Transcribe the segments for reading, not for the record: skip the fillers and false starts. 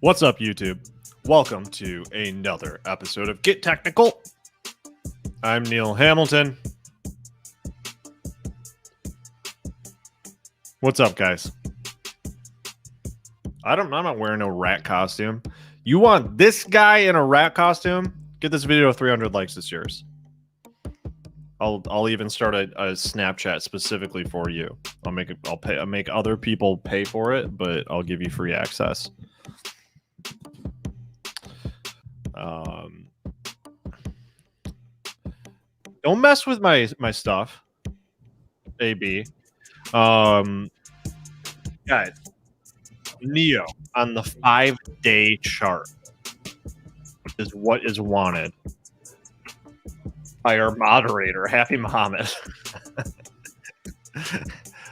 What's up, YouTube? Welcome to another episode of Get Technical. I'm Neil Hamilton. What's up, guys? I'm not wearing no rat costume. You want this guy in a rat costume? Get this video 300 likes. It's yours. I'll even start a Snapchat specifically for you. I'll make other people pay for it, but I'll give you free access. Don't mess with my stuff. AB. Guys, Neo on the 5-day chart is what is wanted by our moderator, Happy Muhammad.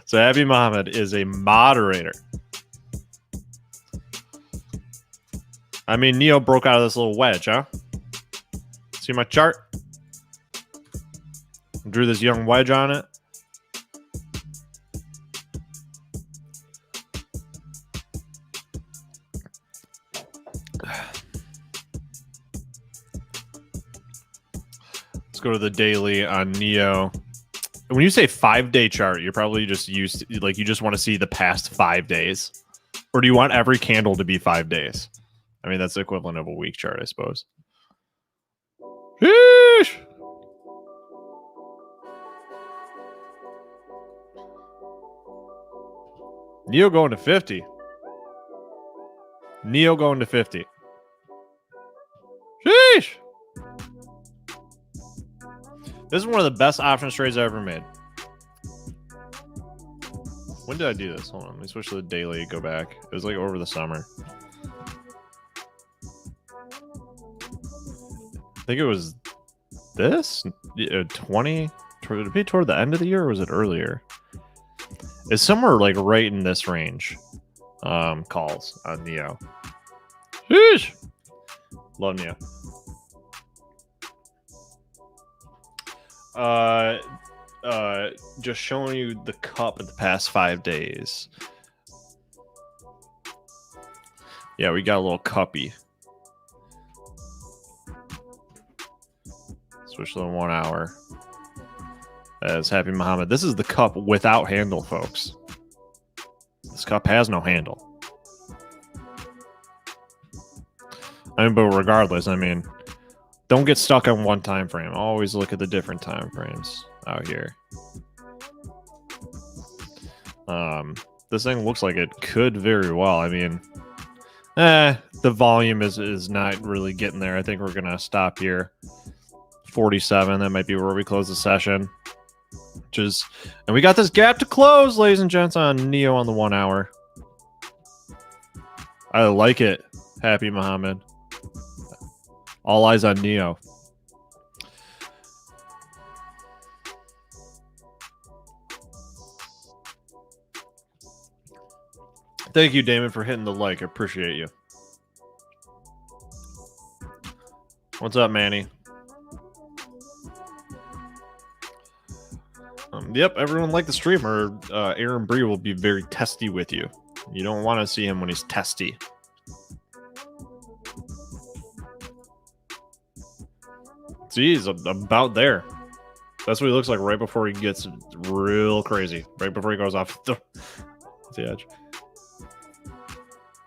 So Happy Muhammad is a moderator. I mean, Neo broke out of this little wedge, huh? See my chart? Drew this young wedge on it. Let's go to the daily on Neo. When you say 5-day chart, you're probably just used to, like, you just want to see the past 5 days, or do you want every candle to be 5 days? I mean, that's the equivalent of a week chart, I suppose. Sheesh! Neo going to 50. Neo going to 50. Sheesh! This is one of the best options trades I ever made. When did I do this? Hold on. Let me switch to the daily. Go back. It was like over the summer. I think it was this 20. Did it be toward the end of the year, or was it earlier? It's somewhere like right in this range. Calls on Neo. Sheesh! Love Neo. Just showing you the cup of the past 5 days. Yeah, we got a little cuppy. Switch to the 1 hour. As Happy Muhammad. This is the cup without handle, folks. This cup has no handle. I mean, but regardless, I mean, don't get stuck on one time frame. Always look at the different time frames out here. This thing looks like it could very well. I mean, the volume is not really getting there. I think we're gonna stop here. 47. That might be where we close the session. And we got this gap to close, ladies and gents, on Neo on the 1 hour. I like it, Happy Muhammad. All eyes on Neo. Thank you, Damon, for hitting the like. I appreciate you. What's up, Manny? Yep, everyone liked the stream, or Aaron Bree will be very testy with you. You don't want to see him when he's testy. See, he's about there. That's what he looks like right before he gets real crazy. Right before he goes off the edge.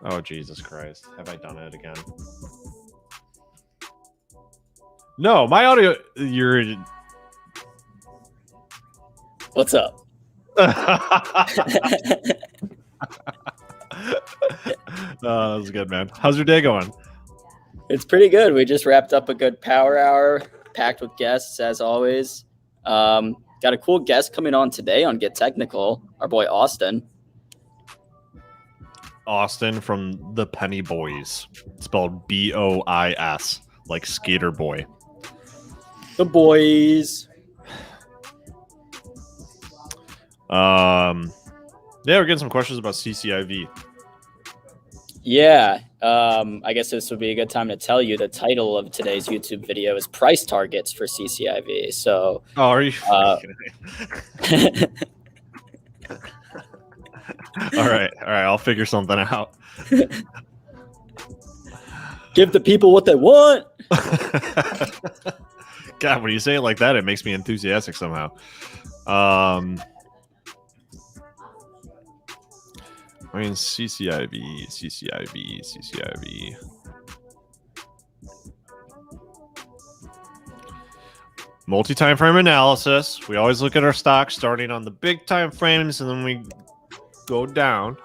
Oh, Jesus Christ. Have I done it again? No, my audio... You're... What's up? That was good, man. How's your day going? It's pretty good. We just wrapped up a good power hour, packed with guests as always. Got a cool guest coming on today on Get Technical, our boy Austin. Austin from the Penny Boys, spelled B-O-I-S, like Skater Boy. The boys. Yeah, we're getting some questions about CCIV. Yeah, I guess this would be a good time to tell you the title of today's YouTube video is Price Targets for CCIV. So, are you? All right. I'll figure something out. Give the people what they want. God, when you say it like that, it makes me enthusiastic somehow. I mean, CCIV. Multi-time frame analysis. We always look at our stocks starting on the big time frames, and then we go down.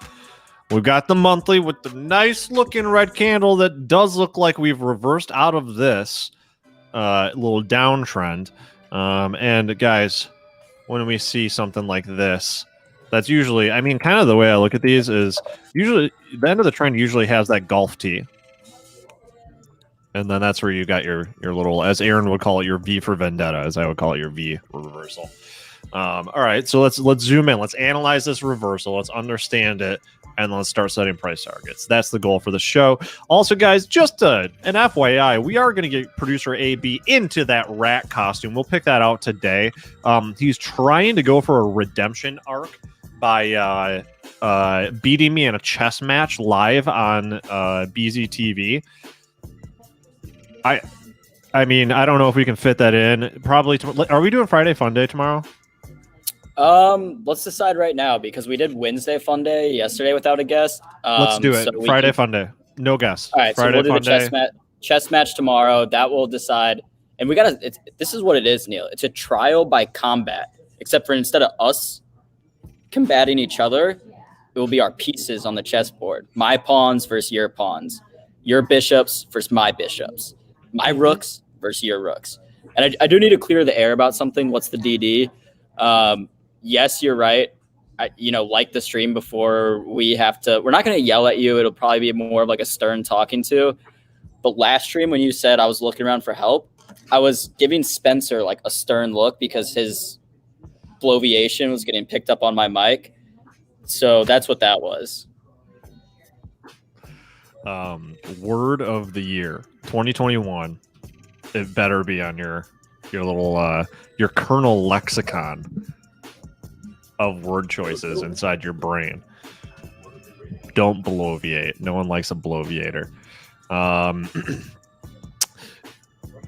We've got the monthly with the nice looking red candle that does look like we've reversed out of this little downtrend. And guys, when we see something like this, that's usually, I mean, kind of the way I look at these is usually the end of the trend usually has that Gulf T. And then that's where you got your little, as Aaron would call it, your V for Vendetta, as I would call it, your V reversal. All right, so let's zoom in. Let's analyze this reversal. Let's understand it, and let's start setting price targets. That's the goal for the show. Also, guys, just an FYI, we are going to get producer AB into that rat costume. We'll pick that out today. He's trying to go for a redemption arc by beating me in a chess match live on BZTV. I mean, I don't know if we can fit that in. Probably. Are we doing Friday Fun Day tomorrow? Let's decide right now because we did Wednesday Fun Day yesterday without a guest. Let's do it. So Friday Fun Day. No guest. All right, Friday so we'll do the chess match tomorrow. That will decide. And we gotta. This is what it is, Neil. It's a trial by combat. Except for instead of us combating each other, it will be our pieces on the chessboard. My pawns versus your pawns. Your bishops versus my bishops. My rooks versus your rooks. And I do need to clear the air about something. What's the DD? Yes, you're right. Like the stream before, we're not going to yell at you. It'll probably be more of like a stern talking to. But last stream when you said I was looking around for help, I was giving Spencer like a stern look because his bloviation was getting picked up on my mic. So that's what that was. Word of the year 2021. It better be on your little your kernel lexicon of word choices inside your brain. Don't bloviate. No one likes a bloviator.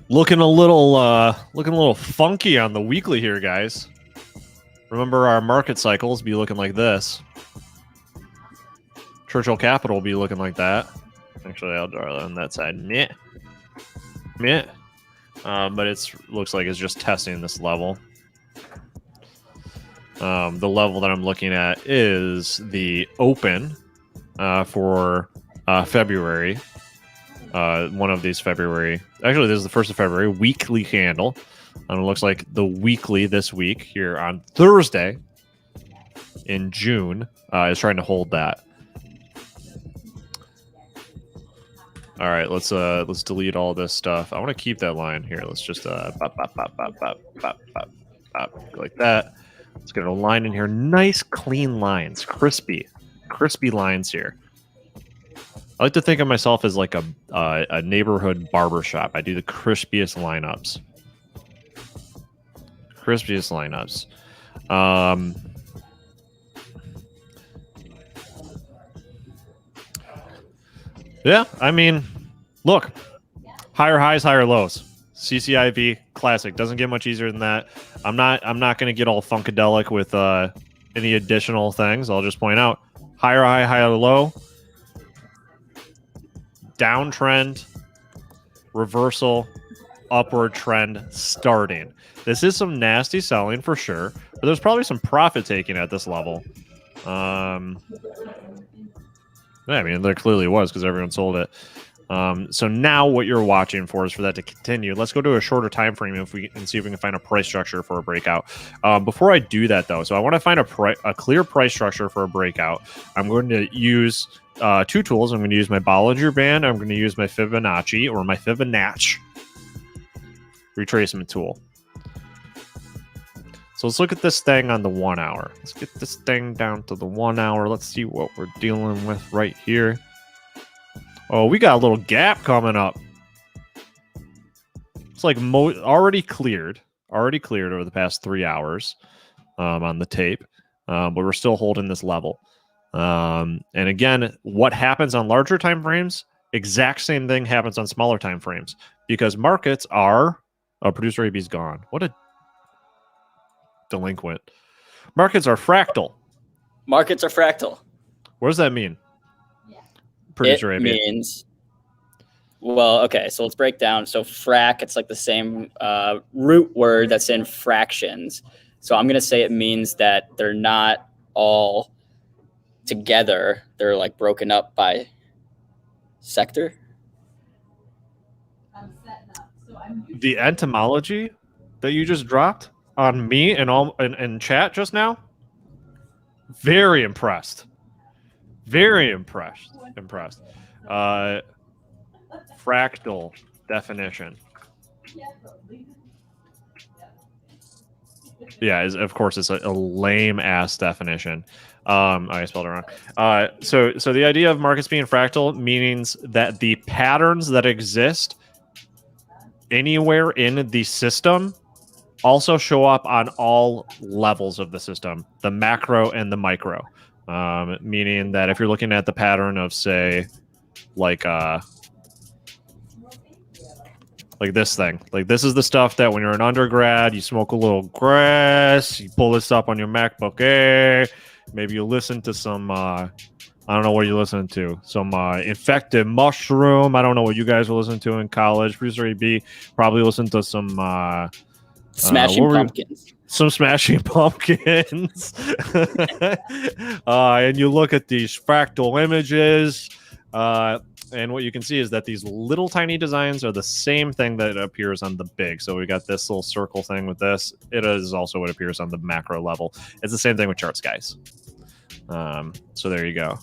Looking a little funky on the weekly here, guys. Remember, our market cycles be looking like this. Churchill Capital will be looking like that. Actually, I'll draw it on that side. Meh. But it looks like it's just testing this level. The level that I'm looking at is the open for February. One of these February. Actually, this is the 1st of February. Weekly candle. And it looks like the weekly this week here on Thursday in June is trying to hold that. All right, let's delete all this stuff. I want to keep that line here. Let's just pop, like that. Let's get a line in here. Nice, clean lines, crispy lines here. I like to think of myself as like a neighborhood barbershop. I do the crispiest lineups. Yeah, I mean, look, higher highs, higher lows. CCIV classic doesn't get much easier than that. I'm not going to get all funkadelic with any additional things. I'll just point out higher high, higher low, downtrend, reversal, upward trend starting. This is some nasty selling for sure, but there's probably some profit taking at this level. Yeah, I mean, there clearly was because everyone sold it. So now what you're watching for is for that to continue. Let's go to a shorter time frame and see if we can find a price structure for a breakout. Before I do that, though, so I want to find a clear price structure for a breakout. I'm going to use two tools. I'm going to use my Bollinger Band. I'm going to use my Fibonacci or my Fibonacci retracement tool. So let's look at this thing on the 1 hour. Let's get this thing down to the 1 hour. Let's see what we're dealing with right here. Oh, we got a little gap coming up. It's like already cleared over the past 3 hours on the tape, but we're still holding this level. And again, what happens on larger time frames Exact same thing happens on smaller time frames because markets are. Oh, producer AB's gone. What a delinquent. Markets are fractal. Markets are fractal. What does that mean? Producer It AB. means, well, okay, so let's break down. So frac, it's like the same root word that's in fractions. So I'm going to say it means that they're not all together. They're like broken up by sector. The etymology that you just dropped on me and all in chat just now. Very impressed. Very impressed. Fractal definition. Yeah, of course it's a lame ass definition. I spelled it wrong. So the idea of markets being fractal means that the patterns that exist anywhere in the system also show up on all levels of the system, the macro and the micro. Meaning that if you're looking at the pattern of, say, like this thing, like this is the stuff that when you're an undergrad, you smoke a little grass, you pull this up on your MacBook Air, maybe you listen to some I don't know what you listen to. Some infected mushroom. I don't know what you guys were listening to in college. Producer AB probably listened to some Smashing Pumpkins. Some Smashing Pumpkins. And you look at these fractal images, and what you can see is that these little tiny designs are the same thing that appears on the big. So we got this little circle thing with this. It is also what appears on the macro level. It's the same thing with charts, guys. So there you go.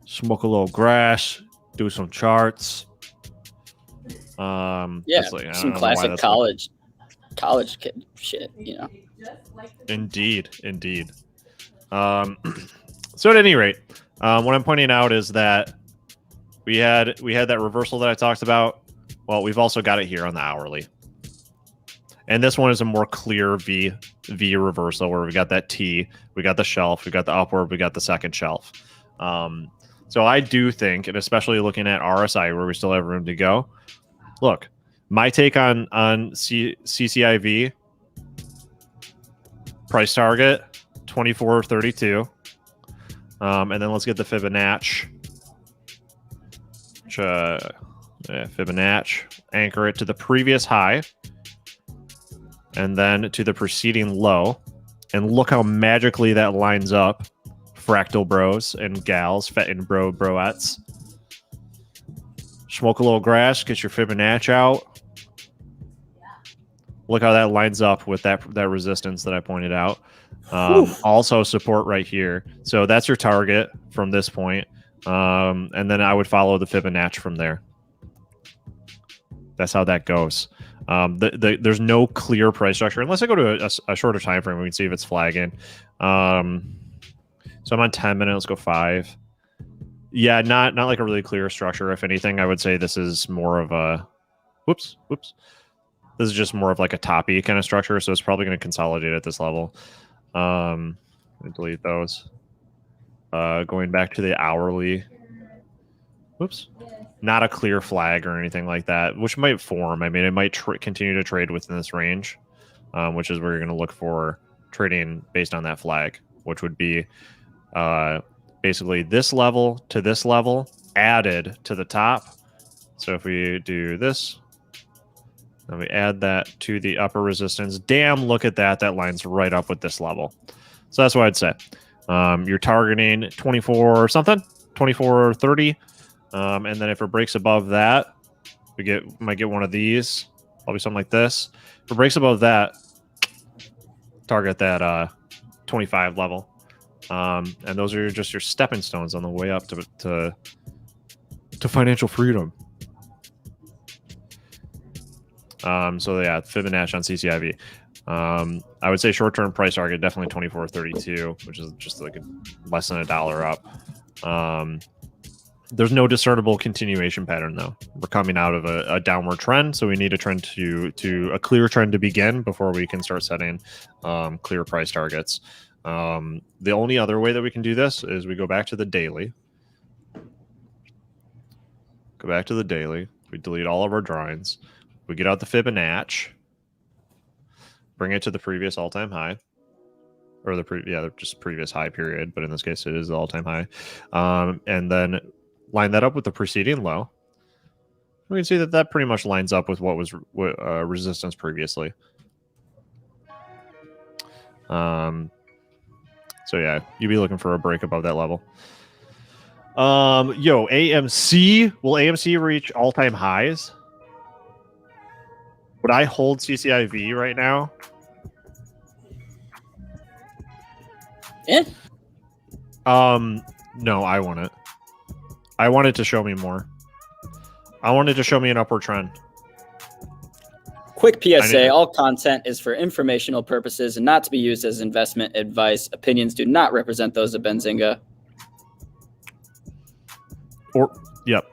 Smoke a little grass, do some charts. Yeah, some classic college kid shit, you know. Indeed. So at any rate, what I'm pointing out is that we had that reversal that I talked about. Well, we've also got it here on the hourly. And this one is a more clear V reversal where we got that T, we got the shelf, we got the upward, we got the second shelf. So I do think, and especially looking at RSI where we still have room to go. Look, my take on CCIV price target 24.32, and then let's get the Fibonacci. Fibonacci, anchor it to the previous high. And then to the preceding low. And look how magically that lines up. Fractal bros and gals, fet and broettes. Smoke a little grass, get your Fibonacci out. Look how that lines up with that resistance that I pointed out. Also support right here. So that's your target from this point. And then I would follow the Fibonacci from there. That's how that goes. There's no clear price structure unless I go to a shorter time frame. We can see if it's flagging. So I'm on 10 minutes. Let's go 5. Yeah, not like a really clear structure. If anything, I would say this is more of a whoops. This is just more of like a toppy kind of structure. So it's probably going to consolidate at this level. Let me delete those. Going back to the hourly. Whoops. Not a clear flag or anything like that, which might form. I mean, it might continue to trade within this range, which is where you're going to look for trading based on that flag, which would be basically this level to this level added to the top. So if we do this, then we add that to the upper resistance. Damn, look at that. That lines right up with this level. So that's what I'd say. You're targeting 24 or something, 24.30. And then if it breaks above that, might get one of these, probably something like this. If it breaks above that, target that 25 level. And those are just your stepping stones on the way up to financial freedom. So yeah, Fibonacci on CCIV. I would say short-term price target definitely 24.32, which is just like less than $1 up. There's no discernible continuation pattern though. We're coming out of a downward trend, so we need a trend to a clear trend to begin before we can start setting clear price targets. The only other way that we can do this is we go back to the daily. Go back to the daily. We delete all of our drawings. We get out the Fibonacci. Bring it to the previous all-time high. Or just previous high period. But in this case, it is the all-time high. And then line that up with the preceding low. We can see that that pretty much lines up with what was resistance previously. So yeah, you'd be looking for a break above that level. AMC. Will AMC reach all-time highs? Would I hold CCIV right now? Yeah. No, I want it. I want it to show me more. I wanted to show me an upward trend. Quick PSA, all content is for informational purposes and not to be used as investment advice. Opinions do not represent those of Benzinga. Yep.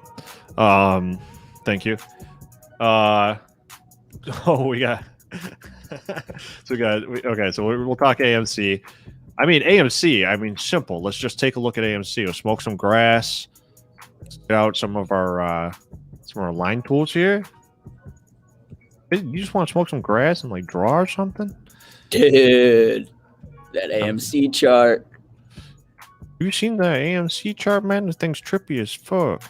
Thank you. We got so we'll talk AMC. I mean, AMC, simple. Let's just take a look at AMC. We'll smoke some grass. Get out some of our line tools here. You just want to smoke some grass and like draw or something? Dude, that AMC chart. You seen the AMC chart, man? This thing's trippy as fuck.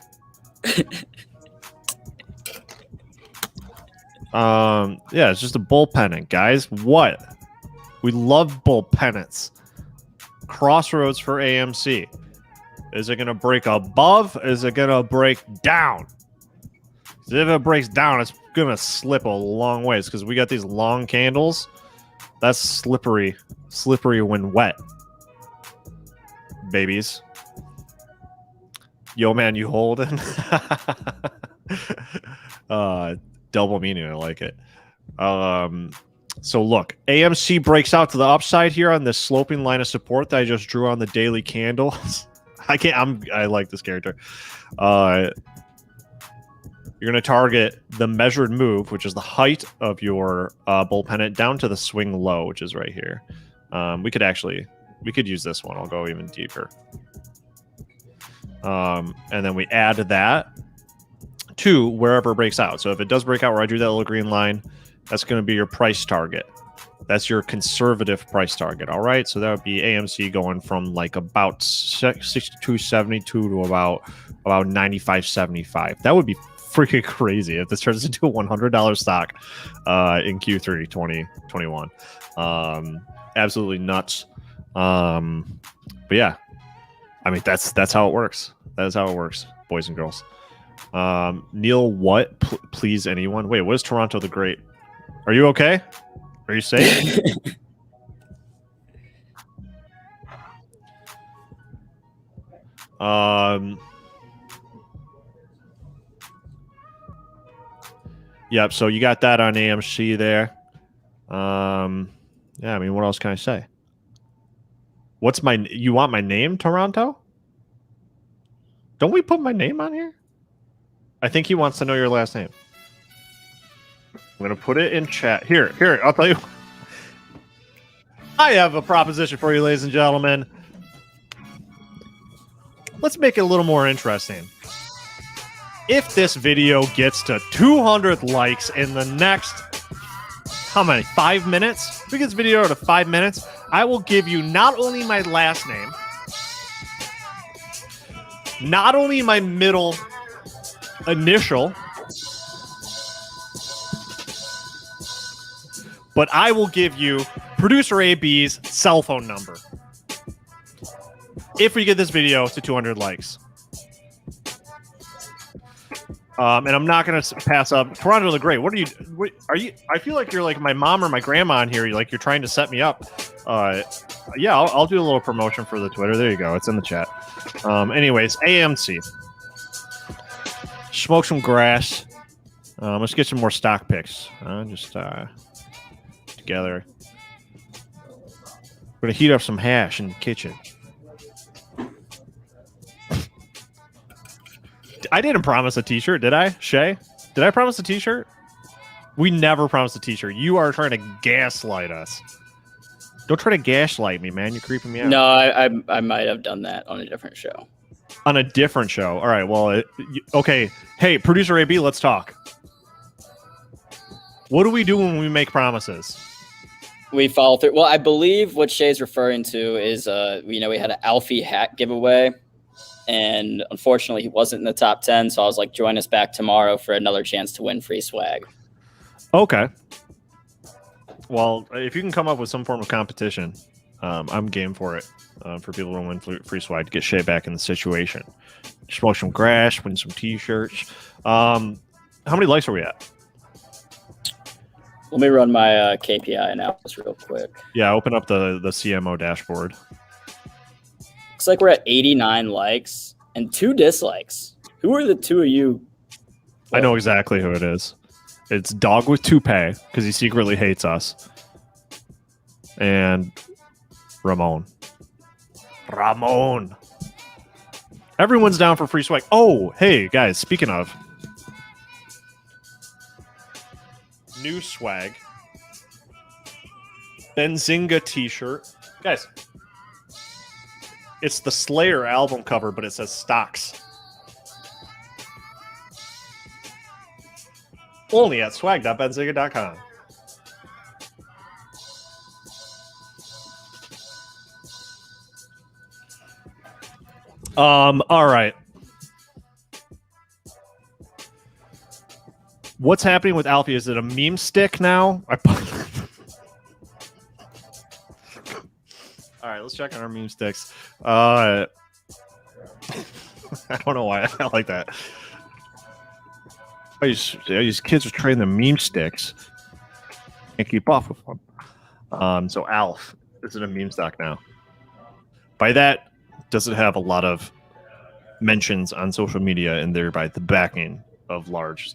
Yeah, it's just a bull pennant, guys. What? We love bull pennants. Crossroads for AMC. Is it going to break above? Is it going to break down? If it breaks down, it's going to slip a long ways because we got these long candles. That's slippery when wet. Babies. Yo, man, you holding? Double meaning. I like it. So look, AMC breaks out to the upside here on this sloping line of support that I just drew on the daily candles. I like this character. You're going to target the measured move, which is the height of your bull pennant, down to the swing low, which is right here. We could use this one. I'll go even deeper. And then we add that to wherever it breaks out. So if it does break out where I drew that little green line, that's going to be your price target. That's your conservative price target. All right. So that would be AMC going from like about 62.72 to about 95.75. That would be freaking crazy if this turns into a $100 stock in Q3 2021. Absolutely nuts. But yeah, that's how it works. That is how it works, boys and girls. Neil, what? Please, anyone? Wait, what is Toronto the Great? Are you okay? Are you safe? Yep. So you got that on AMC there. Yeah. What else can I say? You want my name, Toronto? Don't we put my name on here? I think he wants to know your last name. I'm going to put it in chat. Here, I'll tell you. I have a proposition for you, ladies and gentlemen. Let's make it a little more interesting. If this video gets to 200 likes in the next, how many? 5 minutes? If we get this video to 5 minutes, I will give you not only my last name, not only my middle initial, but I will give you producer AB's cell phone number if we get this video to 200 likes. And I'm not going to pass up Toronto the Great. What are you? I feel like you're like my mom or my grandma on here. You're trying to set me up. Yeah, I'll do a little promotion for the Twitter. There you go. It's in the chat. Anyways, AMC. Smoke some grass. Let's get some more stock picks. Together. We're going to heat up some hash in the kitchen. I didn't promise a t-shirt, did I, Shay? Did I promise a t-shirt? We never promised a t-shirt. You are trying to gaslight us. Don't try to gaslight me, man. You're creeping me out. No, I might have done that on a different show. On a different show. All right. Well, okay. Hey, producer AB, let's talk. What do we do when we make promises? We follow through. Well, I believe what Shay's referring to is, we had an Alfie hat giveaway, and unfortunately, he wasn't in the top 10. So I was like, join us back tomorrow for another chance to win free swag. Okay. Well, if you can come up with some form of competition, I'm game for it. For people to win free swag to get Shay back in the situation. Smoke some grass, win some t-shirts. How many likes are we at? Let me run my KPI analysis real quick. Yeah, open up the CMO dashboard. Looks like we're at 89 likes and 2 dislikes. Who are the 2 of you? I know exactly who it is. It's Dog with Toupee, because he secretly hates us. And Ramon. Everyone's down for free swag. Oh, hey, guys, speaking of. New swag. Benzinga t-shirt. Guys, it's the Slayer album cover, but it says stocks. Only at swag.benzinga.com. All right. What's happening with Alfie? Is it a meme stick now? All right, let's check on our meme sticks. I don't know why I like that. These kids are trading the meme sticks. Can't keep up with them. So Alf, is it a meme stock now? By that, does it have a lot of mentions on social media and thereby the backing of large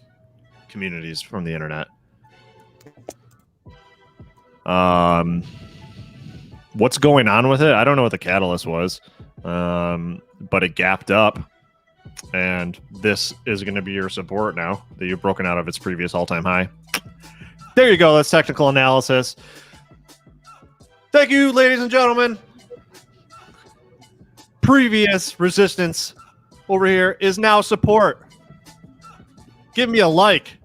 communities from the internet? What's going on with it? I don't know what the catalyst was, but it gapped up, and this is going to be your support now that you've broken out of its previous all-time high. There you go. That's technical analysis. Thank you, ladies and gentlemen. Previous resistance over here is now support. Give me a like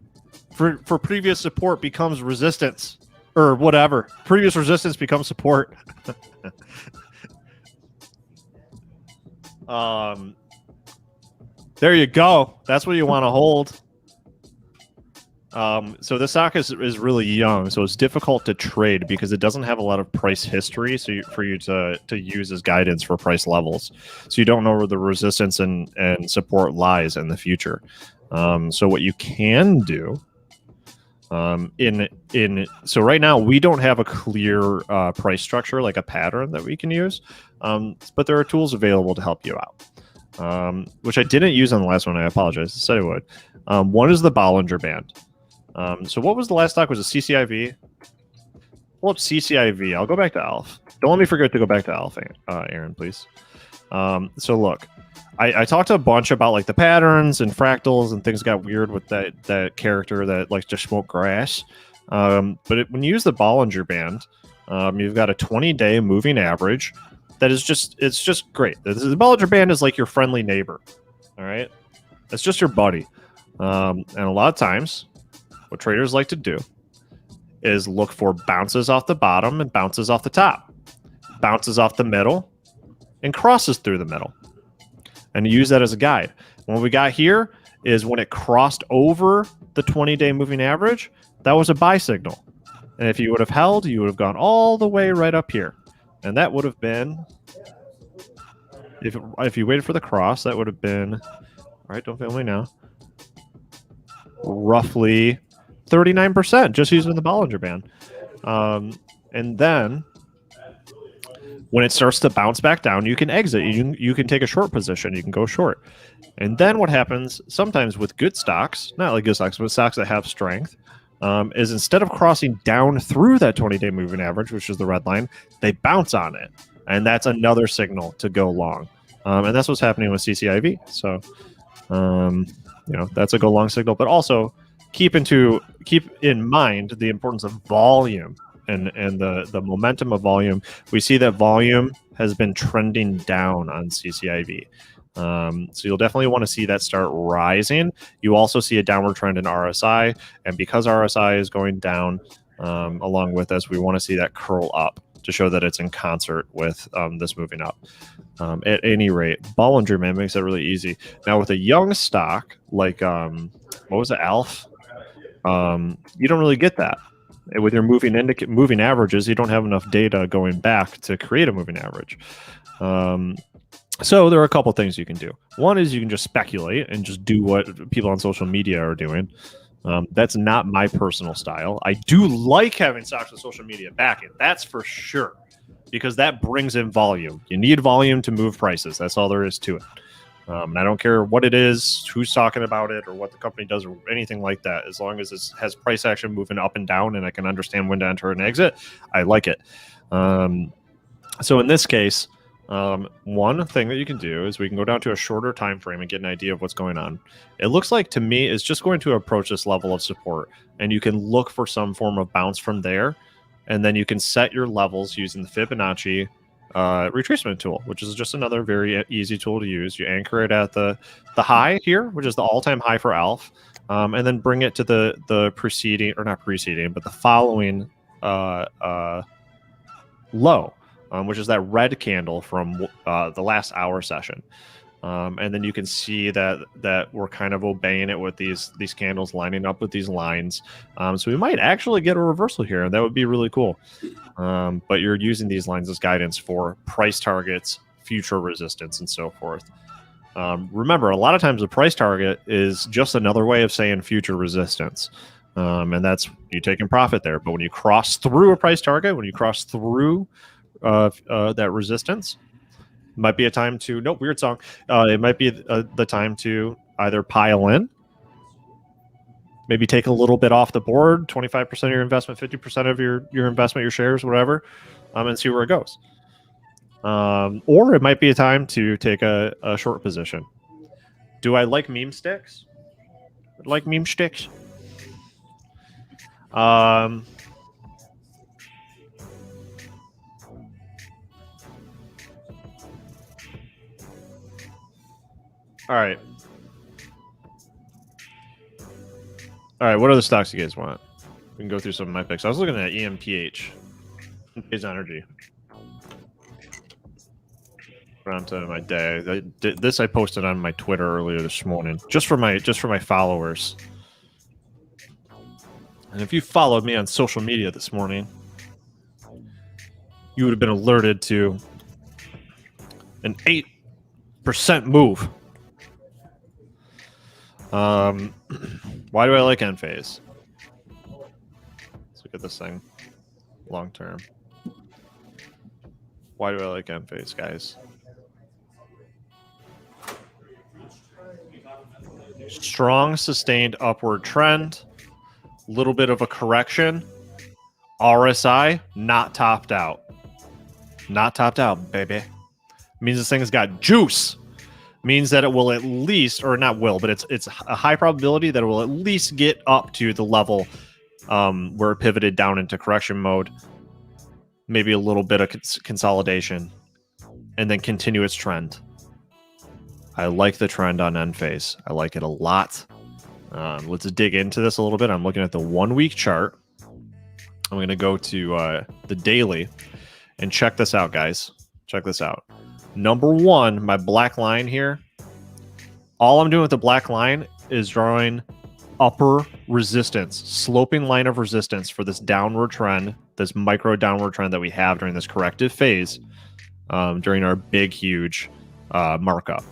for previous support becomes resistance, or whatever. Previous resistance becomes support. There you go. That's what you want to hold. So the stock is really young, so it's difficult to trade because it doesn't have a lot of price history. So for you to use as guidance for price levels, so you don't know where the resistance and support lies in the future. So what you can do, so right now we don't have a clear price structure, like a pattern that we can use, but there are tools available to help you out, which I didn't use on the last one. I apologize. I said I would. One is the Bollinger Band. So what was the last stock? Was it CCIV? Pull up CCIV. I'll go back to ALF. Don't let me forget to go back to ALF, Aaron, please. So look, I talked a bunch about like the patterns and fractals, and things got weird with that character that likes to smoke grass. But when you use the Bollinger Band, you've got a 20-day moving average that is it's just great. The Bollinger Band is like your friendly neighbor. All right, it's just your buddy. And a lot of times, what traders like to do is look for bounces off the bottom and bounces off the top, bounces off the middle, and crosses through the middle, and use that as a guide. What we got here is when it crossed over the 20-day moving average, that was a buy signal. And if you would have held, you would have gone all the way right up here. And that would have been, if you waited for the cross, that would have been, all right, don't fail me now, roughly 39%, just using the Bollinger Band. And then when it starts to bounce back down, you can exit. You can take a short position. You can go short. And then what happens sometimes with good stocks, not like good stocks, but stocks that have strength, is instead of crossing down through that 20-day moving average, which is the red line, they bounce on it. And that's another signal to go long. And that's what's happening with CCIV. So, that's a go long signal. But also keep in mind the importance of volume and the momentum of volume. We see that volume has been trending down on CCIV. So you'll definitely want to see that start rising. You also see a downward trend in RSI, and because RSI is going down along with us, we want to see that curl up to show that it's in concert with this moving up. At any rate, Bollinger, man, makes it really easy. Now with a young stock like what was it, Alf? You don't really get that. With your moving averages, you don't have enough data going back to create a moving average. So there are a couple things you can do. One is you can just speculate and just do what people on social media are doing. That's not my personal style. I do like having stocks with social media backing. That's for sure, because that brings in volume. You need volume to move prices. That's all there is to it. And I don't care what it is, who's talking about it, or what the company does, or anything like that. As long as it has price action moving up and down, and I can understand when to enter and exit, I like it. So in this case, one thing that you can do is we can go down to a shorter time frame and get an idea of what's going on. It looks like to me it's just going to approach this level of support, and you can look for some form of bounce from there, and then you can set your levels using the Fibonacci retracement tool, which is just another very easy tool to use. You anchor it at the high here, which is the all-time high for ALF, and then bring it to the preceding, or not preceding, but the following low, which is that red candle from the last hour session. And then you can see that we're kind of obeying it with these candles lining up with these lines. So we might actually get a reversal here, and that would be really cool. But you're using these lines as guidance for price targets, future resistance, and so forth. Remember, a lot of times the price target is just another way of saying future resistance. And that's you taking profit there. But when you cross through a price target, when you cross through that resistance, might be a time to weird song. It might be the time to either pile in, maybe take a little bit off the board, 25% of your investment, 50% of your investment, your shares, whatever, and see where it goes. Or it might be a time to take a short position. Do I like meme sticks? I like meme sticks. All right. What other stocks you guys want? We can go through some of my picks. I was looking at EMPH. His energy. Around to my day. This I posted on my Twitter earlier this morning, just for my followers. And if you followed me on social media this morning, you would have been alerted to an 8% move. Why do I like end phase? Let's look at this thing long term. Why do I like end phase, guys? Strong sustained upward trend, little bit of a correction. RSI not topped out. Not topped out, baby. Means this thing's got juice. Means that it will at least, or not will, but it's a high probability that it will at least get up to the level where it pivoted down into correction mode, maybe a little bit of consolidation, and then continue its trend. I like the trend on end phase. I like it a lot. Let's dig into this a little bit. I'm looking at the 1 week chart. I'm going to go to the daily and check this out, guys. Check this out. Number one, my black line here. All I'm doing with the black line is drawing upper resistance, sloping line of resistance for this downward trend, this micro downward trend that we have during this corrective phase, during our big, huge markup.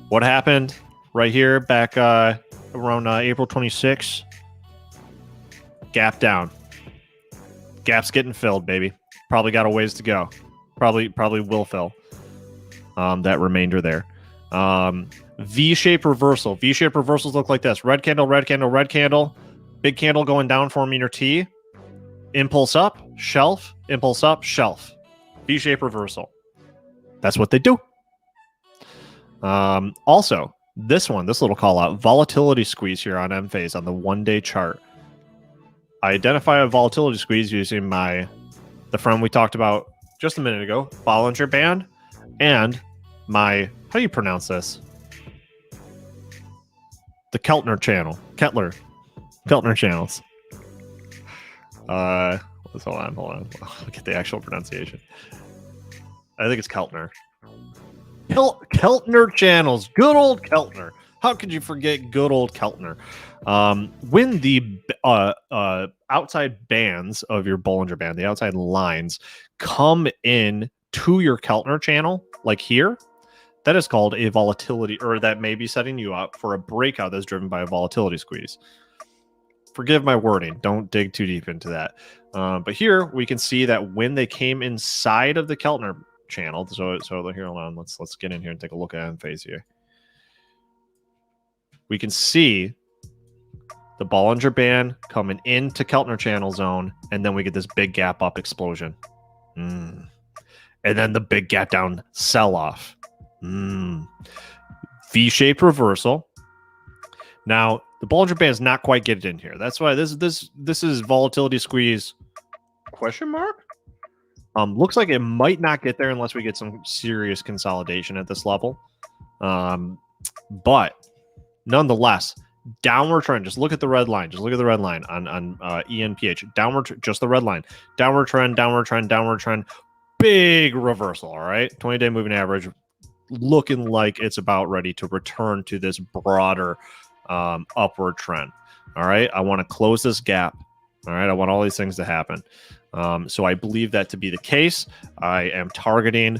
What happened right here back around April 26? Gap down. Gap's getting filled, baby. Probably got a ways to go. Probably will fill that remainder there. V-shaped reversal. V-shaped reversals look like this. Red candle, red candle, red candle. Big candle going down, forming your T. Impulse up, shelf. Impulse up, shelf. V-shaped reversal. That's what they do. Also, this little call out, volatility squeeze here on M phase on the 1 day chart. I identify a volatility squeeze using the friend we talked about just a minute ago, Bollinger Band, and how do you pronounce this? The Keltner channel. Keltner channels. Hold on. Look at the actual pronunciation. I think it's Keltner. Keltner channels. Good old Keltner. How could you forget good old Keltner? When the outside bands of your Bollinger Band, the outside lines, come in to your Keltner channel, like here, that is called a volatility, or that may be setting you up for a breakout that's driven by a volatility squeeze. Forgive my wording. Don't dig too deep into that. But here we can see that when they came inside of the Keltner channel, so here, hold on, let's get in here and take a look at phase here. We can see the Bollinger Band coming into Keltner channel zone, and then we get this big gap up explosion. And then the big gap down sell-off. V-shaped reversal. Now, the Bollinger Band is not quite getting in here. That's why this is volatility squeeze question mark? Looks like it might not get there unless we get some serious consolidation at this level. But nonetheless, downward trend. Just look at the red line. Just look at the red line on ENPH. Downward, just the red line. Downward trend, downward trend, downward trend. Big reversal, all right? 20-day moving average looking like it's about ready to return to this broader upward trend. All right, I want to close this gap. All right, I want all these things to happen. So I believe that to be the case. I am targeting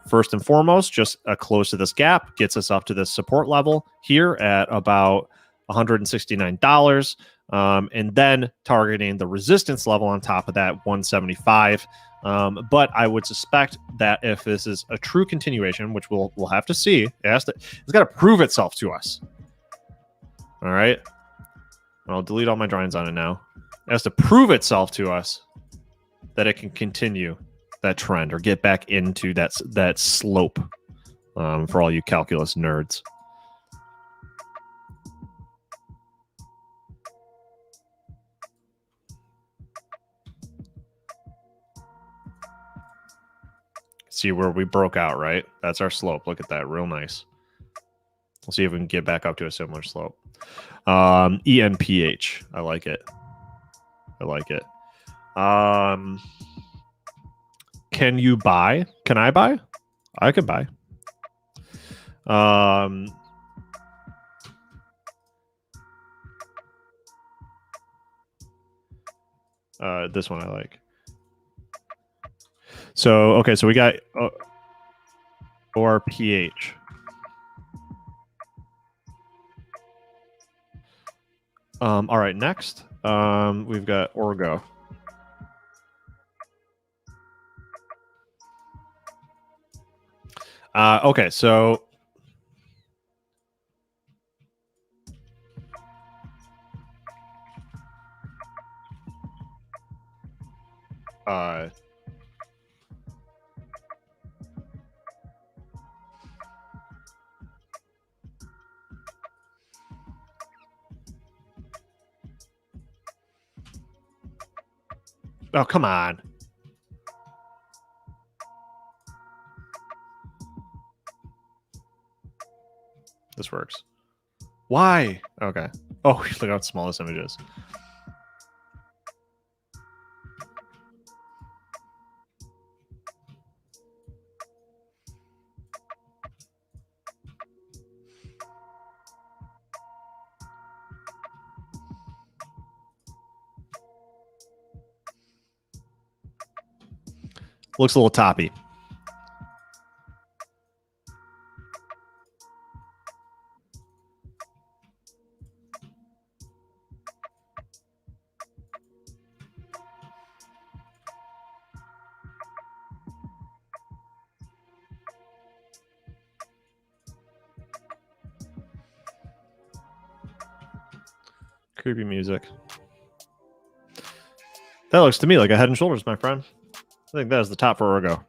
first and foremost just a close to this gap, gets us up to this support level here at about $169, and then targeting the resistance level on top of that, 175. But I would suspect that if this is a true continuation, which we'll have to see, it's got to prove itself to us. All right, I'll delete all my drawings on it now. It has to prove itself to us that it can continue that trend or get back into that slope. For all you calculus nerds. See where we broke out, right? That's our slope. Look at that. Real nice. We'll see if we can get back up to a similar slope. ENPH. I like it. I like it. Can you buy? Can I buy? I could buy. This one I like. So, okay, so we got ORPH. All right, next, we've got Orgo. Okay, so oh, come on. This works. Why? Okay. Oh, look how small this image is. Looks a little toppy. Creepy music. That looks to me like a Head and Shoulders, my friend. I think that is the top for Orgo.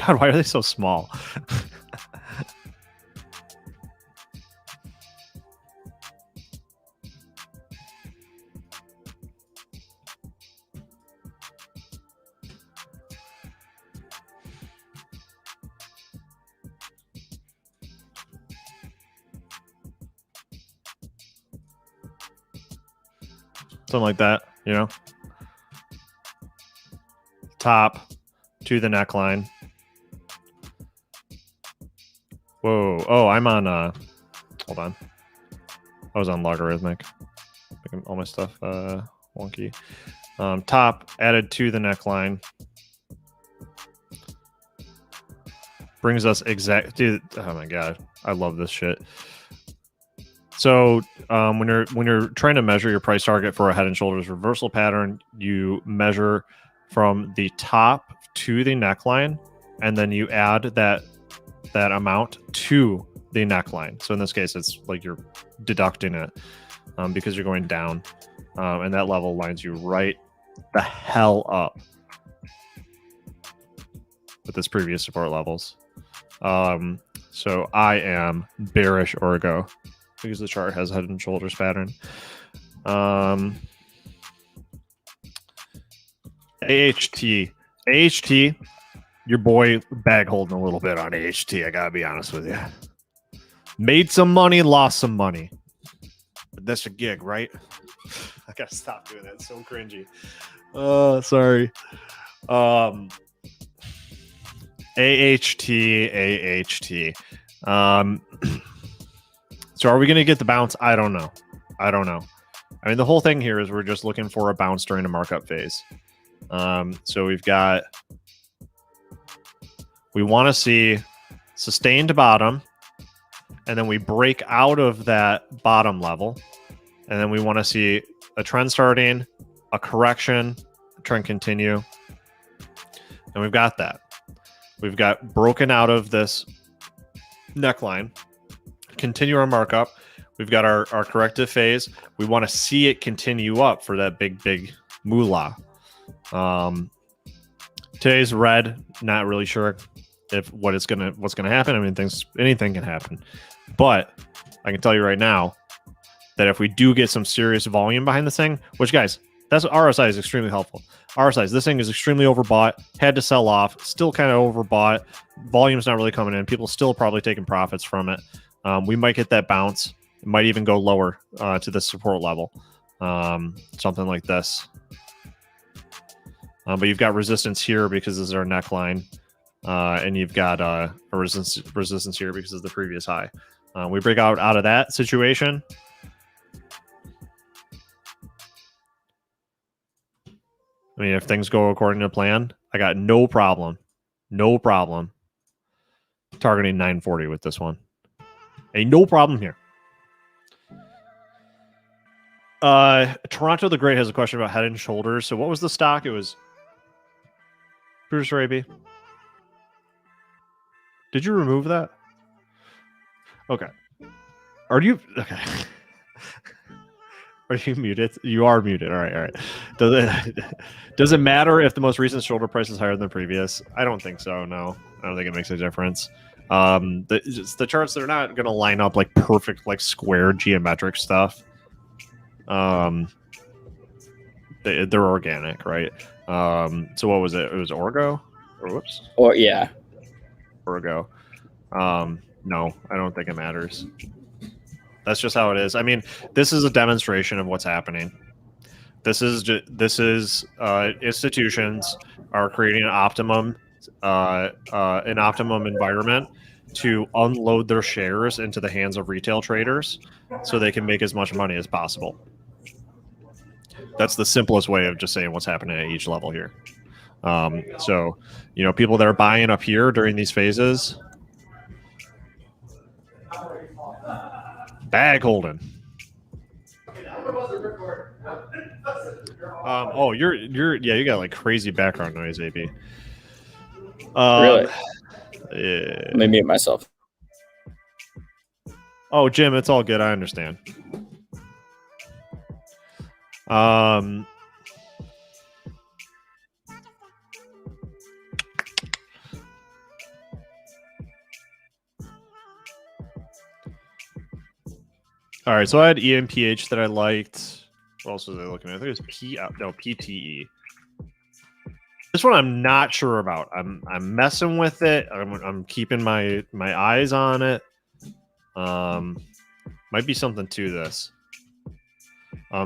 God, why are they so small? Something like that, you know? Top to the neckline. Whoa. Oh, I'm on, hold on. I was on logarithmic. Making all my stuff wonky. Top added to the neckline. Brings us exact, dude. Oh my God. I love this shit. So when you're trying to measure your price target for a head and shoulders reversal pattern, you measure from the top to the neckline, and then you add that amount to the neckline. So in this case, it's like you're deducting it because you're going down, and that level lines you right the hell up with its previous support levels. So I am bearish Orgo because the chart has head and shoulders pattern. AHT, your boy bag holding a little bit on AHT. I gotta be honest with you. Made some money, lost some money. But that's a gig, right? I gotta stop doing that. It's so cringy. Oh, sorry. AHT. So are we gonna get the bounce? I don't know. I mean, the whole thing here is we're just looking for a bounce during a markup phase. So we want to see sustained bottom, and then we break out of that bottom level, and then we want to see a trend starting, a correction, a trend continue, and we've got that. We've got broken out of this neckline, continue our markup. We've got our corrective phase. We want to see it continue up for that big moolah. Today's red. Not really sure if what's gonna happen. I mean, anything can happen, but I can tell you right now that if we do get some serious volume behind this thing, which guys, that's RSI is extremely helpful. RSI, this thing is extremely overbought. Had to sell off. Still kind of overbought. Volume's not really coming in. People still probably taking profits from it. We might get that bounce. It might even go lower to the support level, something like this. But you've got resistance here because this is our neckline, and you've got a resistance here because of the previous high. We break out of that situation. I mean, if things go according to plan, I got no problem targeting 940 with this one. Ain't no problem here. Toronto the Great has a question about head and shoulders. So what was the stock? It was Bruce Raby. Did you remove that? Okay. Are you okay? Are you muted? You are muted. All right. Does it matter if the most recent shoulder price is higher than the previous? I don't think so. No, I don't think it makes a difference. The charts, they're not going to line up like perfect, like square geometric stuff. They're organic, right? So what was it? It was Orgo? Or whoops. Or yeah. Orgo. No, I don't think it matters. That's just how it is. I mean, this is a demonstration of what's happening. This is institutions are creating an optimum environment to unload their shares into the hands of retail traders so they can make as much money as possible. That's the simplest way of just saying what's happening at each level here. So, people that are buying up here during these phases, bag holding. You got like crazy background noise, AB. Really? Yeah. Let me mute myself. Oh, Jim, it's all good. I understand. All right, so I had EMPH that I liked. What else was I looking at? I think it was PTE. This one I'm not sure about. I'm messing with it. I'm keeping my eyes on it. Might be something to this.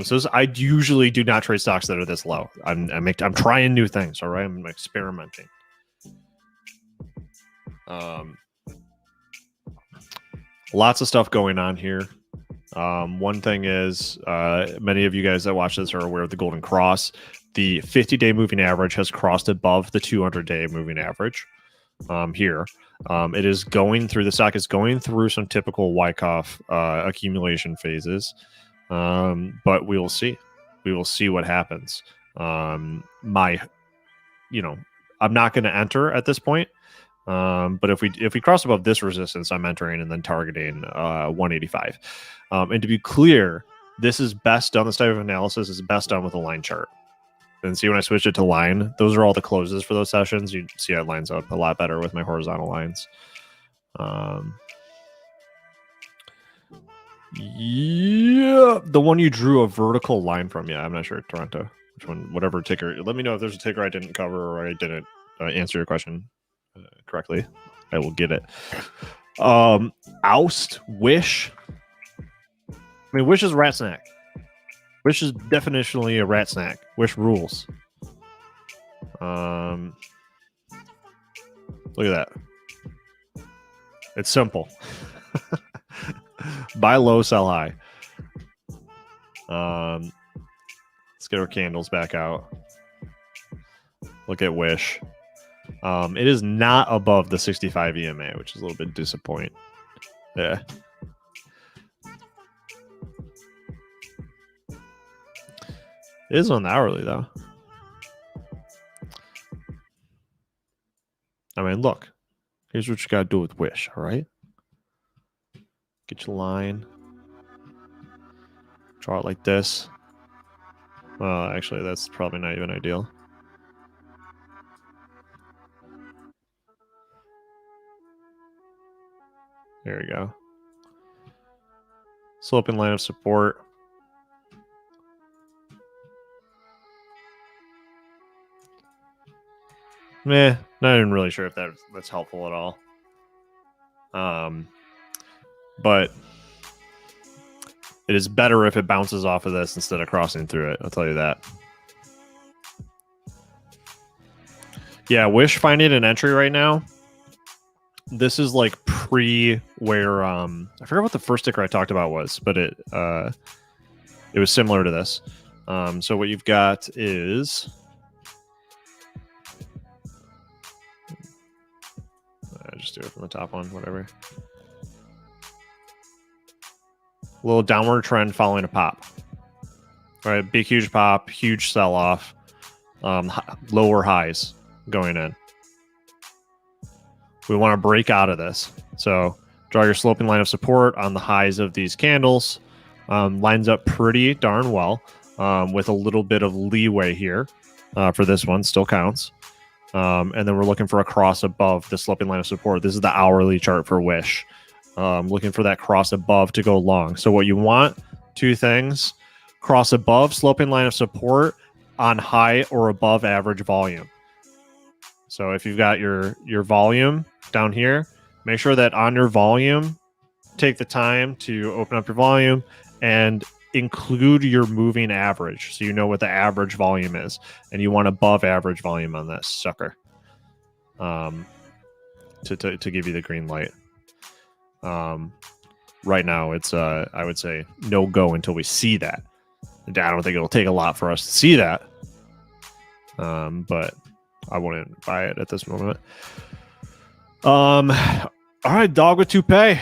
So I usually do not trade stocks that are this low. I'm trying new things. All right, I'm experimenting. Lots of stuff going on here. One thing is, many of you guys that watch this are aware of the golden cross. The 50-day moving average has crossed above the 200-day moving average here. It is going through, the stock is going through some typical Wyckoff accumulation phases, but we will see. We will see what happens. I'm not going to enter at this point. But if we cross above this resistance, I'm entering and then targeting 185. And to be clear, this is best done. This type of analysis is best done with a line chart. And see, when I switch it to line, those are all the closes for those sessions. You see it lines up a lot better with my horizontal lines. Yeah, the one you drew a vertical line from. Yeah, I'm not sure. Toronto, which one? Whatever ticker. Let me know if there's a ticker I didn't cover or I didn't answer your question correctly. I will get it. Oust, Wish. I mean, Wish is a rat snack. Wish is definitionally a rat snack. Wish rules. Look at that. It's simple. Buy low, sell high. Let's get our candles back out. Look at Wish. It is not above the 65 EMA, which is a little bit disappointing. Yeah. It is on the hourly, though. I mean, look. Here's what you got to do with Wish, all right? Get your line. Draw it like this. Well, actually, that's probably not even ideal. There we go. Sloping line of support. Meh, not even really sure if that's helpful at all. But it is better if it bounces off of this instead of crossing through it. I'll tell you that. Yeah, Wish finding an entry right now. This is like pre where I forgot what the first ticker I talked about was, but it was similar to this. So what you've got is just do it from the top one, whatever. A little downward trend following a pop. All right, big huge pop, huge sell off, lower highs going in. We want to break out of this. So draw your sloping line of support on the highs of these candles. Lines up pretty darn well with a little bit of leeway here for this one. Still counts. And then we're looking for a cross above the sloping line of support. This is the hourly chart for Wish. Looking for that cross above to go long. So what you want, two things. Cross above sloping line of support on high or above average volume. So if you've got your volume down here, make sure that on your volume, take the time to open up your volume and include your moving average so you know what the average volume is. And you want above average volume on this sucker to give you the green light. Right now, it's I would say no go until we see that. I don't think it'll take a lot for us to see that. But I wouldn't buy it at this moment. All right, dog with toupee.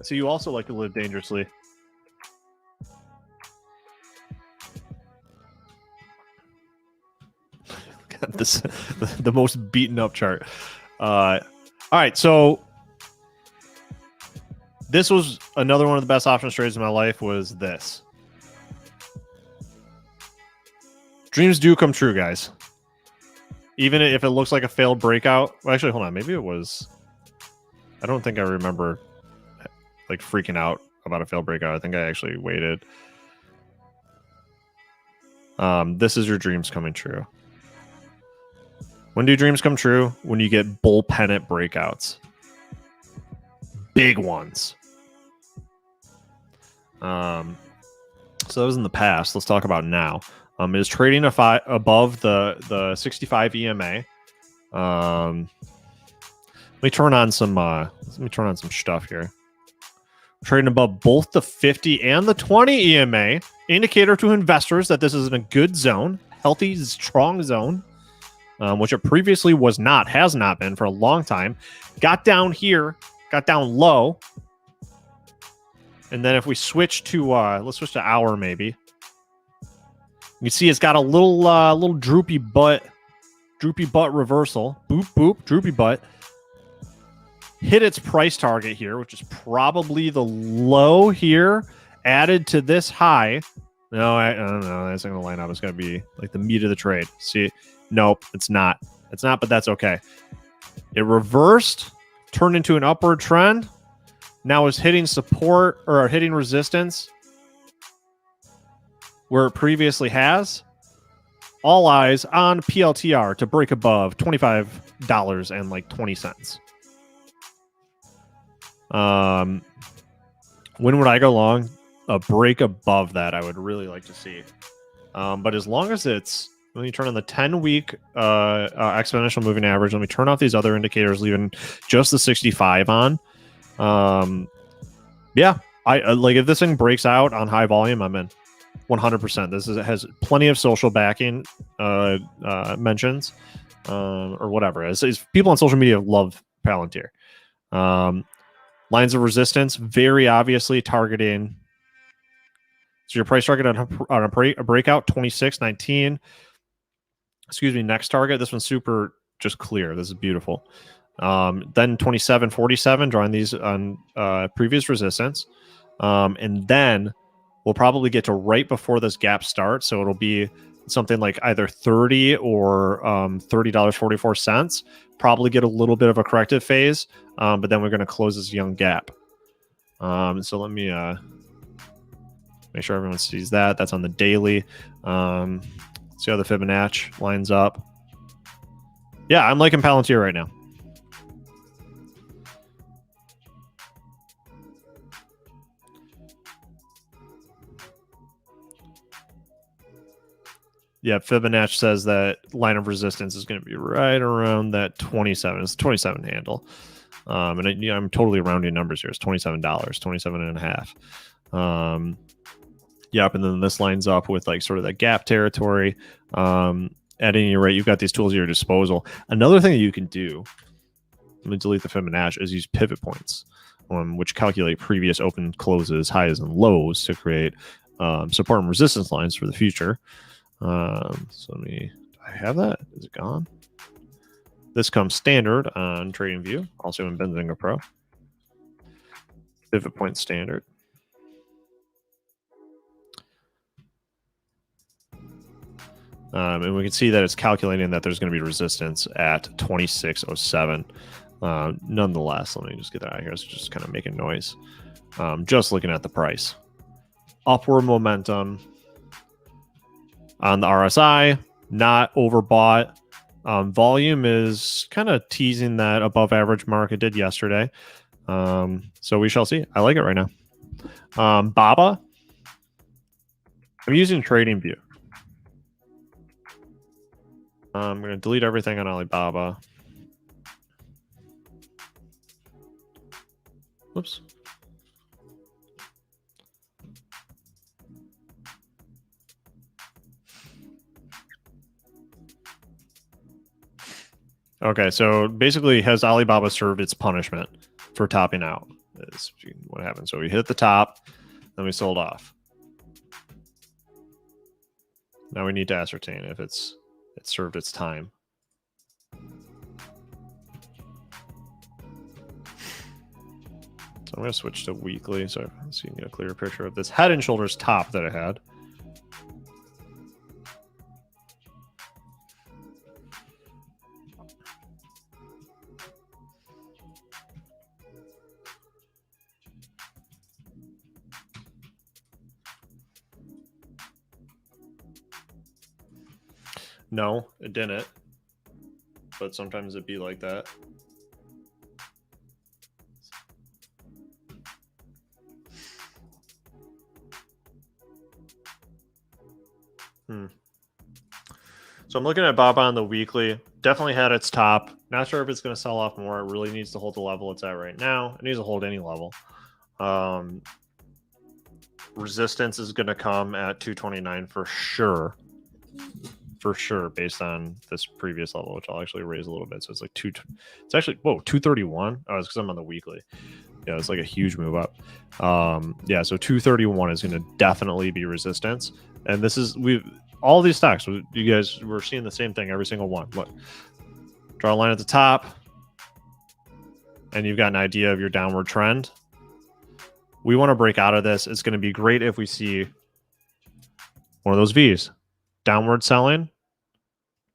So you also like to live dangerously. This the most beaten up chart. All right, so this was another one of the best options trades in my life. Was this? Dreams do come true, guys. Even if it looks like a failed breakout. Well, actually, hold on. Maybe it was. I don't think I remember like freaking out about a failed breakout. I think I actually waited. This is your dreams coming true. When do dreams come true? When you get bull pennant breakouts. Big ones. So that was in the past. Let's talk about now. It is trading above the 65 EMA. Let me turn on some stuff here. Trading above both the 50 and the 20 EMA, indicator to investors that this is in a good zone, healthy, strong zone, which it previously has not been for a long time. Got down here, got down low, and then if we switch to let's switch to hour maybe. You can see it's got a little droopy butt reversal. Boop boop, droopy butt. Hit its price target here, which is probably the low here, added to this high. No, I don't know. That's not going to line up. It's going to be like the meat of the trade. See, nope, it's not. It's not, but that's okay. It reversed, turned into an upward trend. Now is hitting support or hitting resistance where it previously has. All eyes on PLTR to break above $25.20. When would I go long? A break above that, I would really like to see. But as long as it's, let me turn on the 10-week exponential moving average. Let me turn off these other indicators, leaving just the 65 on. Yeah, I like if this thing breaks out on high volume, I'm in 100%. It has plenty of social backing mentions or whatever. As people on social media love Palantir. Lines of resistance, very obviously targeting. So your price target on a breakout, 26.19. Excuse me, next target. This one's super just clear. This is beautiful. Then 27.47, drawing these on previous resistance. And then we'll probably get to right before this gap starts. So it'll be something like either 30 or $30.44. Probably get a little bit of a corrective phase, but then we're going to close this young gap. So let me make sure everyone sees that. That's on the daily. See how the Fibonacci lines up. Yeah, I'm liking Palantir right now. Yeah, Fibonacci says that line of resistance is going to be right around that 27. It's 27 handle. And I'm totally rounding numbers here. It's $27, 27 and a half. Yep, and then this lines up with like sort of that gap territory. At any rate, you've got these tools at your disposal. Another thing that you can do, let me delete the Fibonacci, is use pivot points, which calculate previous open closes, highs, and lows to create support and resistance lines for the future. So let me, do I have that? Is it gone? This comes standard on TradingView, also in Benzinga Pro. Pivot point standard. And we can see that it's calculating that there's going to be resistance at 26.07. Nonetheless, let me just get that out of here. It's just kind of making noise. Just looking at the price. Upward momentum on the RSI, not overbought. Volume is kind of teasing that above average mark it did yesterday. So we shall see. I like it right now. Baba. I'm using TradingView. I'm going to delete everything on Alibaba. Whoops. Okay, so basically has Alibaba served its punishment for topping out? Is what happened. So we hit the top, then we sold off. Now we need to ascertain if it served its time. So I'm going to switch to weekly so you can get a clearer picture of this head and shoulders top that it had. No, it didn't. But sometimes it'd be like that. So I'm looking at BABA on the weekly. Definitely had its top. Not sure if it's going to sell off more. It really needs to hold the level it's at right now. It needs to hold any level. Resistance is going to come at 229 for sure. For sure, based on this previous level, which I'll actually raise a little bit. So it's like it's actually, whoa, 231. Oh, it's because I'm on the weekly. Yeah, it's like a huge move up. Yeah, so 231 is going to definitely be resistance. And this is, all these stocks, you guys were seeing the same thing, every single one. Look, draw a line at the top, and you've got an idea of your downward trend. We want to break out of this. It's going to be great if we see one of those V's. Downward selling,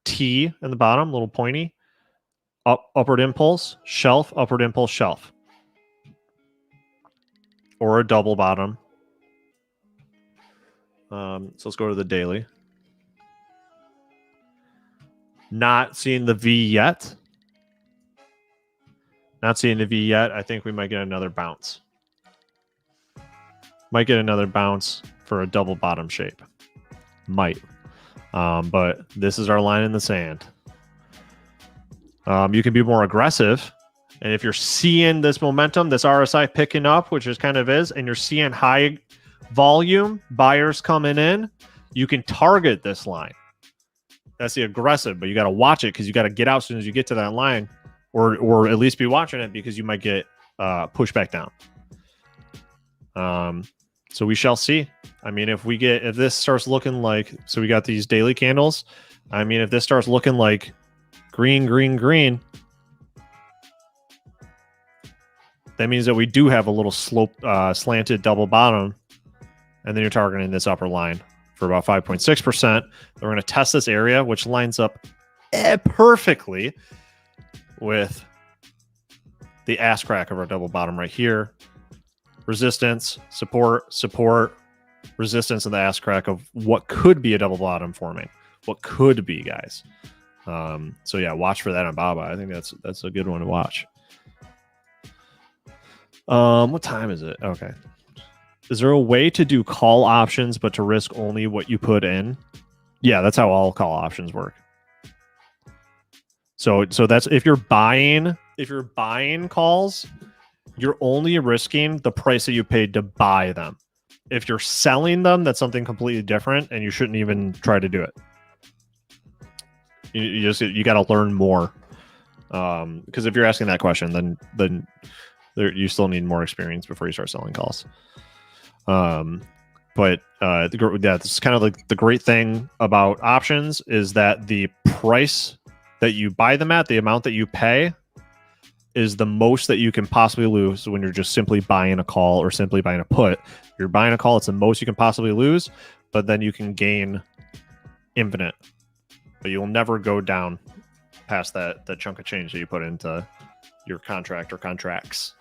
T in the bottom, little pointy, upward impulse, shelf, upward impulse, shelf. Or a double bottom. So let's go to the daily. Not seeing the V yet. Not seeing the V yet. I think we might get another bounce. Might get another bounce for a double bottom shape. Might. But this is our line in the sand. You can be more aggressive. And if you're seeing this momentum, this RSI picking up, which is kind of is, and you're seeing high volume buyers coming in, you can target this line. That's the aggressive, but you got to watch it because you got to get out as soon as you get to that line, or at least be watching it because you might get pushed back down. So we shall see. I mean, if this starts looking like, so we got these daily candles. I mean, if this starts looking like green, green, green, that means that we do have a little slanted double bottom, and then you're targeting this upper line for about 5.6%. We're going to test this area, which lines up perfectly with the ass crack of our double bottom right here. Resistance, support, support, resistance, and the ass crack of what could be a double bottom forming. What could be, guys. So yeah, watch for that on BABA. I think that's a good one to watch. What time is it? Okay. Is there a way to do call options but to risk only what you put in? Yeah, that's how all call options work. So that's if you're buying calls, you're only risking the price that you paid to buy them. If you're selling them, that's something completely different, and you shouldn't even try to do it. You got to learn more. Because if you're asking that question, then you still need more experience before you start selling calls. But that's kind of like the great thing about options is that the price that you buy them at, the amount that you pay, is the most that you can possibly lose when you're just simply buying a call or simply buying a put. If you're buying a call, it's the most you can possibly lose, but then you can gain infinite. But you'll never go down past that chunk of change that you put into your contract or contracts.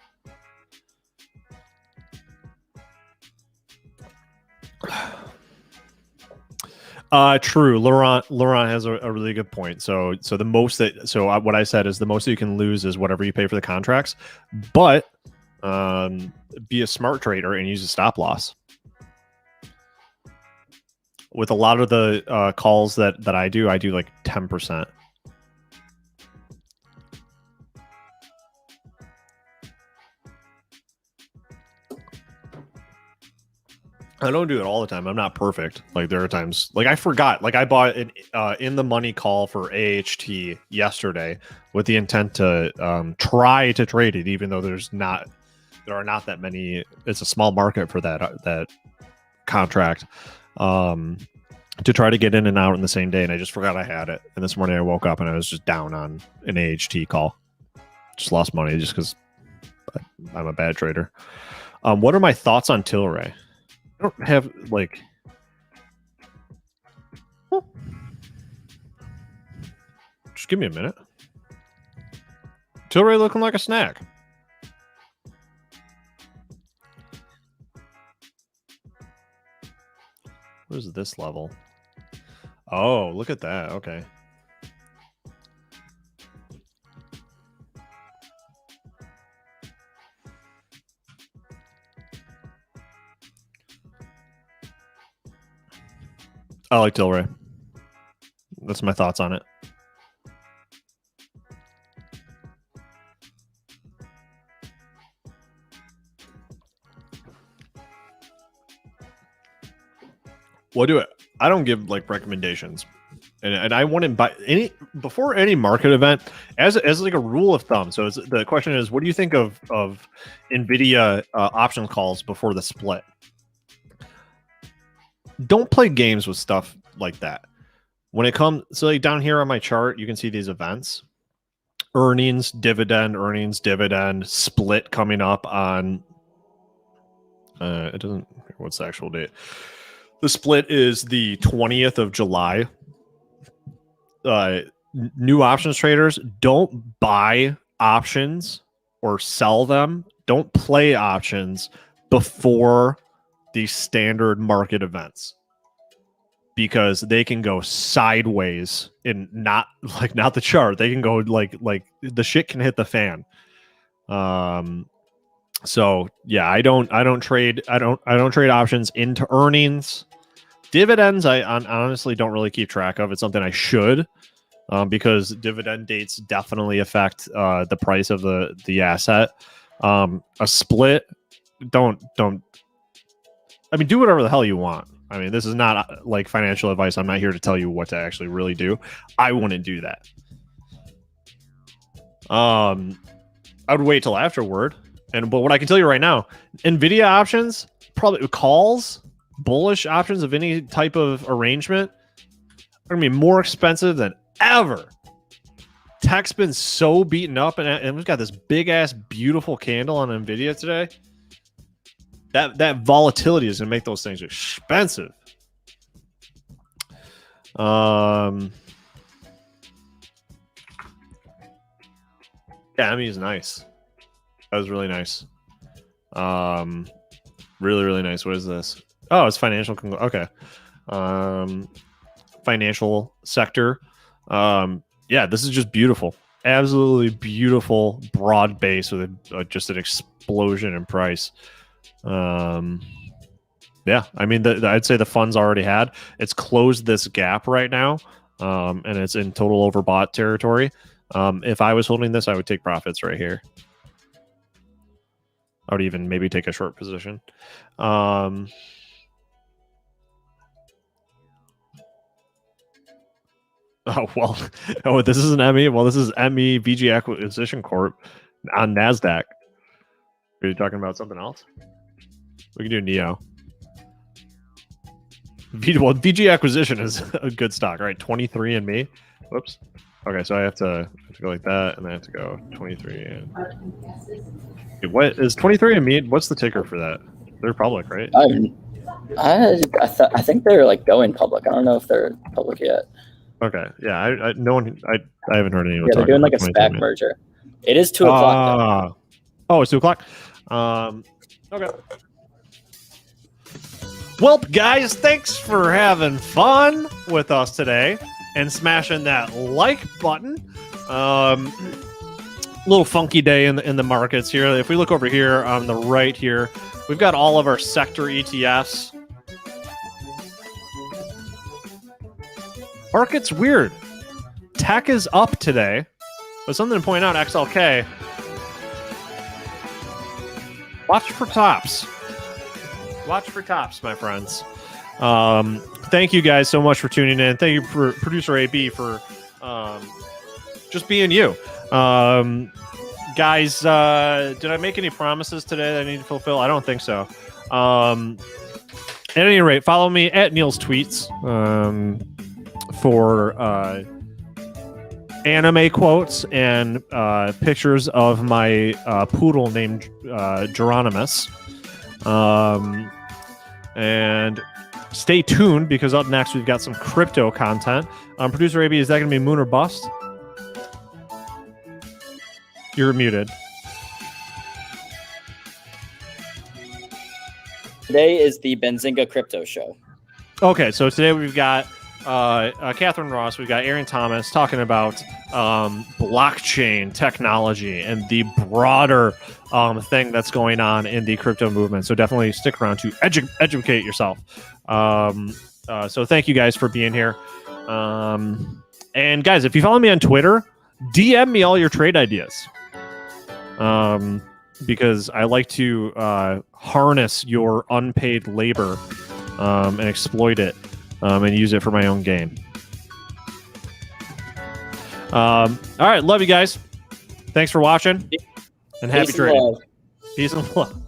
True. Laurent has a really good point. So the most what I said is the most that you can lose is whatever you pay for the contracts, but be a smart trader and use a stop loss. With a lot of the calls that I do like 10%. I don't do it all the time. I'm not perfect. Like there are times, like I forgot. Like I bought an in the money call for AHT yesterday with the intent to try to trade it, even though there are not that many. It's a small market for that contract. To try to get in and out in the same day, and I just forgot I had it. And this morning I woke up and I was just down on an AHT call. Just lost money just because I'm a bad trader. What are my thoughts on Tilray? I don't have like. Just give me a minute. Tilray looking like a snack. What is this level? Oh, look at that. Okay. I like Tilray. That's my thoughts on it. What do I don't give like recommendations, and I wouldn't buy any before any market event as like a rule of thumb. So the question is, what do you think of Nvidia option calls before the split? Don't play games with stuff like that. When it comes, so like down here on my chart, you can see these events: earnings, dividend, split coming up on. It doesn't. What's the actual date? The split is the 20th of July. New options traders, don't buy options or sell them. Don't play options before the standard market events, because they can go sideways in not the chart. They can go like the shit can hit the fan. So yeah, I don't trade options into earnings. Dividends, I honestly don't really keep track of. It's something I should, because dividend dates definitely affect the price of the asset. A split, don't. I mean, do whatever the hell you want. I mean, this is not like financial advice. I'm not here to tell you what to actually really do. I wouldn't do that. I would wait till afterward. But what I can tell you right now, Nvidia options, probably calls, bullish options of any type of arrangement are going to be more expensive than ever. Tech's been so beaten up, and we've got this big ass beautiful candle on Nvidia today. That volatility is going to make those things expensive. Yeah, Emmy is nice. That was really nice. Really, really nice. What is this? Oh, it's financial. Okay. Financial sector. Yeah, this is just beautiful. Absolutely beautiful, broad base with just an explosion in price. Yeah, I mean, I'd say the funds already had. It's closed this gap right now, and it's in total overbought territory. If I was holding this, I would take profits right here. I would even maybe take a short position. Oh, well. Oh, this is an ME. Well, this is ME VG Acquisition Corp on NASDAQ. Are you talking about something else? We can do NEO. Well, VG Acquisition is a good stock, right? 23 and me. Whoops. Okay, so I have to go like that, and I have to go 23 and. What is 23 and me? What's the ticker for that? They're public, right? I think they're like going public. I don't know if they're public yet. Okay, yeah, I haven't heard anyone. Yeah, they're doing like a SPAC merger. It is 2 o'clock. Oh, it's 2 o'clock. Okay. Well, guys, thanks for having fun with us today and smashing that like button. Little funky day in the markets here. If we look over here on the right here, we've got all of our sector ETFs. Market's weird. Tech is up today, but something to point out, XLK. Watch for tops. Watch for tops, my friends. Thank you guys so much for tuning in. Thank you for producer AB for just being you. Guys, did I make any promises today that I need to fulfill? I don't think so. At any rate, follow me at Neil's Tweets for anime quotes and pictures of my poodle named Geronimus. And stay tuned, because up next we've got some crypto content. Producer AB, is that going to be moon or bust? You're muted. Today is the Benzinga crypto show. Okay, so today we've got Catherine Ross. We've got Aaron Thomas talking about blockchain technology and the broader thing that's going on in the crypto movement. So definitely stick around to educate yourself. So thank you guys for being here. And guys, if you follow me on Twitter, DM me all your trade ideas. Because I like to harness your unpaid labor and exploit it and use it for my own gain. All right, love you guys. Thanks for watching and happy trading. Peace and love.